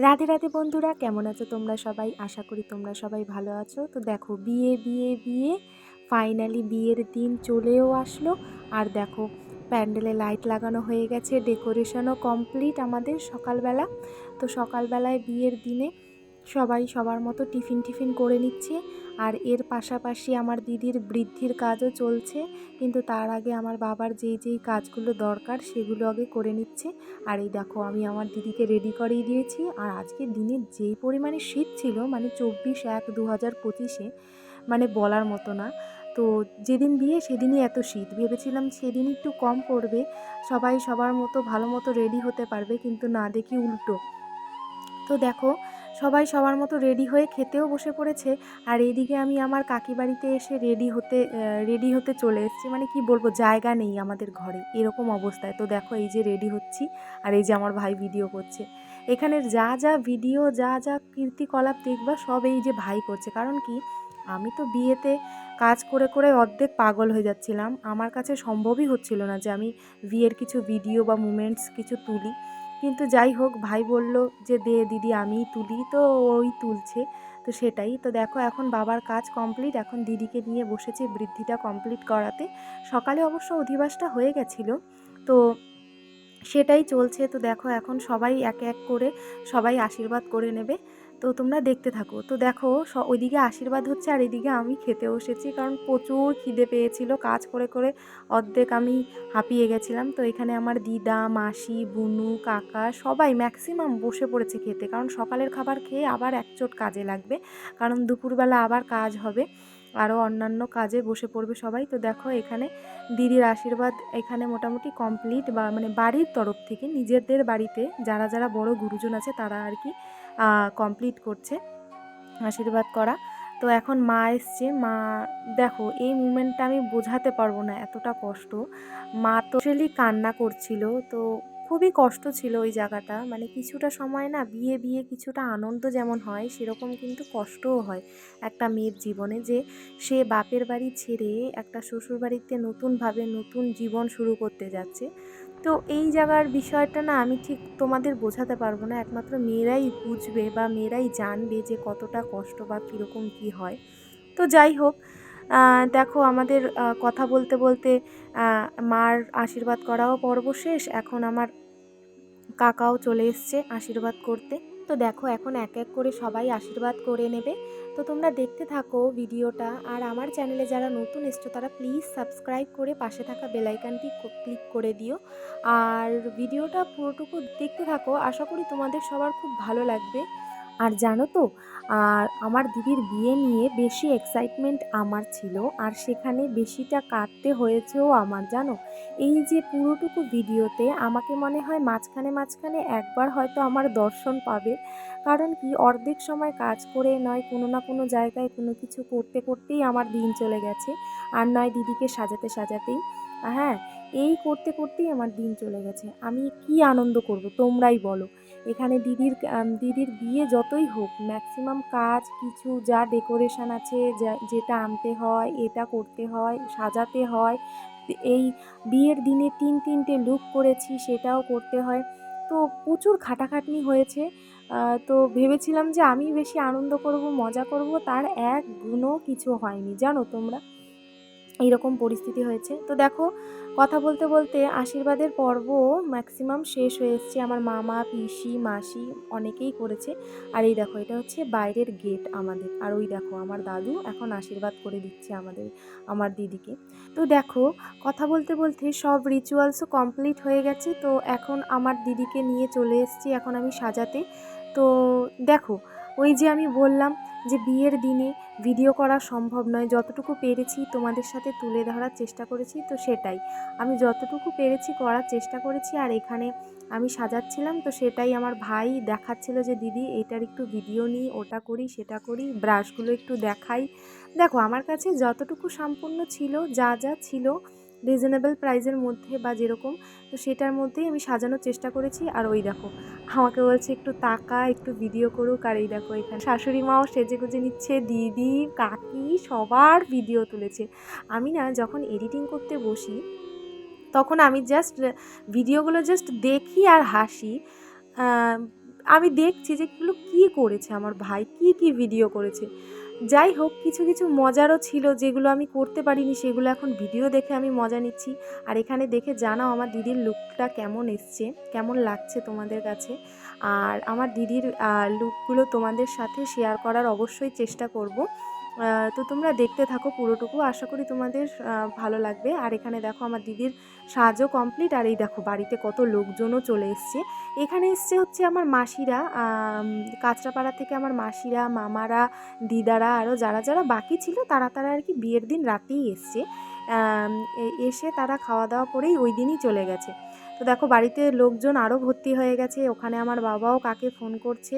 রাধে রাধে বন্ধুরা, কেমন আছো তোমরা সবাই? আশা করি তোমরা সবাই ভালো আছো। তো দেখো, বিয়ে বিয়ে বিয়ে ফাইনালি বিয়ের দিন চলেও আসলো। আর দেখো, প্যান্ডেলে লাইট লাগানো হয়ে গেছে, ডেকোরেশনও কমপ্লিট আমাদের সকালবেলা। তো সকালবেলায় বিয়ের দিনে সবাই সবার মতো টিফিন টিফিন করে নিচ্ছে। আর এর পাশাপাশি আমার দিদির বৃদ্ধির কাজও চলছে, কিন্তু তার আগে আমার বাবার যেই কাজগুলো দরকার সেগুলো আগে করে নিচ্ছে। আর এই দেখো, আমি আমার দিদিকে রেডি করিয়ে দিয়েছি। আর আজকের দিনে যেই পরিমাণে শীত ছিল, মানে 24/1/2025, মানে বলার মতো না। তো যেদিন বিয়ে সেদিনই এত শীত, ভেবেছিলাম সেদিন একটু কম পড়বে, সবাই সবার মতো ভালো মতো রেডি হতে পারবে, কিন্তু না, দেখি উল্টো। তো দেখো, সবাই সবার মতো রেডি হয়ে খেতেও বসে পড়েছে। আর এদিকে আমি আমার কাকি বাড়িতে এসে রেডি হতে চলে এসেছি। মানে কি বলবো, জায়গা নেই আমাদের ঘরে, এরকম অবস্থায়। তো দেখো, এই যে রেডি হচ্ছি, আর এই যে আমার ভাই ভিডিও করছে। এখানের যা যা ভিডিও, যা যা কীর্তিকলাপ দেখবা, সব এই যে ভাই করছে। কারণ কি, আমি তো বিয়েতে কাজ করে করে অর্ধেক পাগল হয়ে যাচ্ছিলাম। আমার কাছে সম্ভবই হচ্ছিল না যে আমি বিয়ের কিছু ভিডিও বা মুমেন্টস কিছু তুলি। কিন্তু যাই হোক, ভাই বলল যে দে দিদি, আমিই তুলি, তো ওই তুলছে। তো সেটাই তো দেখো, এখন বাবার কাজ কমপ্লিট, এখন দিদিকে নিয়ে বসেছি বৃদ্ধিটা কমপ্লিট করাতে। সকালে অবশ্য অধিবাসটা হয়ে গেছিলো, তো সেটাই চলছে। তো দেখো, এখন সবাই এক এক করে সবাই আশীর্বাদ করে নেবে। তো তোমরা দেখতে থাকো। তো দেখো, ওইদিকে আশীর্বাদ হচ্ছে আর এদিকে আমি খেতে বসেছি, কারণ প্রচুর খিদে পেয়েছিল। কাজ করে করে অর্ধেক আমি হাঁপিয়ে গেছিলাম। তো এখানে আমার দিদা, মাসি, বুনু, কাকা সবাই ম্যাক্সিমাম বসে পড়েছে খেতে, কারণ সকালের খাবার খেয়ে আবার একচোট কাজে লাগবে, কারণ দুপুরবেলা আবার কাজ হবে, আরও অন্যান্য কাজে বসে পড়বে সবাই। তো দেখো, এখানে দিদির আশীর্বাদ এখানে মোটামুটি কমপ্লিট, বা মানে বাড়ির তরফ থেকে নিজেদের বাড়িতে যারা যারা বড় গুরুজন আছে তারা আর কি কমপ্লিট করছে আশীর্বাদ করা। তো এখন মা এসছে। মা, দেখো, এই মুমেন্টটা আমি বোঝাতে পারবো না, এতটা কষ্ট। মা তো আসলে কান্না করছিল। তো খুবই কষ্ট ছিল ওই জায়গাটা। মানে কিছুটা সময় না, বিয়ে বিয়ে কিছুটা আনন্দ যেমন হয়, সেরকম কিন্তু কষ্টও হয় একটা মেয়ের জীবনে, যে সে বাপের বাড়ি ছেড়ে একটা শ্বশুর বাড়িতে নতুনভাবে নতুন জীবন শুরু করতে যাচ্ছে। তো এই জায়গার বিষয়টা না আমি ঠিক তোমাদের বোঝাতে পারবো না, একমাত্র মেয়েরাই বুঝবে বা মেয়েরাই জানবে যে কতটা কষ্ট বা কীরকম কী হয়। তো যাই হোক, দেখো, আমাদের কথা বলতে বলতে মার আশীর্বাদ করাও পর্ব শেষ। এখন আমার কাকাও চলে এসছে আশীর্বাদ করতে। তো দেখো, এখন এক এক করে সবাই আশীর্বাদ করে নেবে। তো তোমরা দেখতে থাকো ভিডিওটা। আর আমার চ্যানেলে যারা নতুন এসছো তারা প্লিজ সাবস্ক্রাইব করে পাশে থাকা বেল আইকনটি ক্লিক করে দিও। আর ভিডিওটা পুরোটুকু দেখতে থাকো, আশা করি তোমাদের সবার খুব ভালো লাগবে। আর জানো তো, আর আমার দিদির বিয়ে নিয়ে বেশি এক্সাইটমেন্ট আমার ছিল, আর সেখানে বেশিটা কাটতে হয়েছেও আমার, জানো। এই যে পুরোটুকু ভিডিওতে আমাকে মনে হয় মাঝখানে মাঝখানে একবার হয়তো আমার দর্শন পাবে। কারণ কি, অর্ধেক সময় কাজ করে, নয় কোনো না কোনো জায়গায় কোনো কিছু করতে করতেই আমার দিন চলে গেছে, আর নয় দিদিকে সাজাতে সাজাতেই, হ্যাঁ, এই করতে করতেই আমার দিন চলে গেছে। আমি কি আনন্দ করব তোমরাই বলো। এখানে দিদির বিয়ে যতই হোক, ম্যাক্সিমাম কাজ কিছু যা ডেকোরেশন আছে, যেটা আনতে হয়, এটা করতে হয়, সাজাতে হয়, এই বিয়ের দিনে তিনটে লুক করেছি, সেটাও করতে হয়। তো প্রচুর খাটাখাটনি হয়েছে। তো ভেবেছিলাম যে আমি বেশি আনন্দ করব, মজা করব, তার এক গুণও কিছু হয়নি, জানো তোমরা। এইরকম পরিস্থিতি হয়েছে। তো দেখো, কথা বলতে বলতে আশীর্বাদের পর্ব ম্যাক্সিমাম শেষ হয়ে এসছে। আমার মামা, পিসি, মাসি অনেকেই করেছে। আর এই দেখো, এটা হচ্ছে বাইরের গেট আমাদের। আর ওই দেখো, আমার দাদু এখন আশীর্বাদ করে দিচ্ছে আমার দিদিকে। তো দেখো, কথা বলতে বলতে সব রিচুয়ালসও কমপ্লিট হয়ে গেছে। তো এখন আমার দিদিকে নিয়ে চলে এসেছি এখন আমি সাজাতে। তো দেখো, ওই যে আমি বললাম যে বিয়ের দিনে ভিডিও করা সম্ভব নয়, যতটুকু পেরেছি তোমাদের সাথে তুলে ধরার চেষ্টা করেছি। তো সেটাই, আমি যতটুকু পেরেছি করার চেষ্টা করেছি। আর এখানে আমি সাজাচ্ছিলাম, তো সেটাই আমার ভাই দেখাচ্ছিল যে দিদি এটার একটু ভিডিও নিই, ওটা করি, সেটা করি, ব্রাশগুলো একটু দেখাই। দেখো, আমার কাছে যতটুকু সম্পূর্ণ ছিল, যা যা ছিল রিজনেবল প্রাইসের মধ্যে বা যেরকম, তো সেটার মধ্যেই আমি সাজানোর চেষ্টা করেছি। আর ওই দেখো, আমাকে বলছে একটু তাকা, একটু ভিডিও করুক। আর এই দেখো, এখানে শাশুড়ি মাও সেজে গুজে নিচ্ছে, দিদি, কাকি সবার ভিডিও তুলেছে। আমি না যখন এডিটিং করতে বসি, তখন আমি জাস্ট ভিডিওগুলো জাস্ট দেখি আর হাসি। আমি দেখছি যে এগুলো কী করেছে আমার ভাই, কী কী ভিডিও করেছে। যাই হোক, কিছু কিছু মজারও ছিল যেগুলো আমি করতে পারিনি, সেগুলো এখন ভিডিও দেখে আমি মজা নিচ্ছি। আর এখানে দেখে জানাও আমার দিদির লুকটা কেমন এসছে, কেমন লাগছে তোমাদের কাছে। আর আমার দিদির লুকগুলো তোমাদের সাথে শেয়ার করার অবশ্যই চেষ্টা করব। তো তোমরা দেখতে থাকো পুরোটুকু, আশা করি তোমাদের ভালো লাগবে। আর এখানে দেখো আমার দিদির সাজও কমপ্লিট। আর এই দেখো বাড়িতে কত লোকজনও চলে এসছে। এখানে এসছে হচ্ছে আমার মাসিরা, কাঁচরাপাড়া থেকে আমার মাসিরা, মামারা, দিদারা, আরও যারা যারা বাকি ছিল তারা তারা আর কি বিয়ের দিন রাতেই এসছে। এসে তারা খাওয়া দাওয়া করেই ওই দিনই চলে গেছে। তো দেখো বাড়িতে লোকজন আরও ভর্তি হয়ে গেছে। ওখানে আমার বাবাও কাকে ফোন করছে।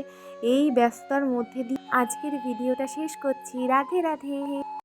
এই ব্যস্ততার মধ্যে দিয়ে আজকের ভিডিওটা শেষ করছি। রাধে রাধে।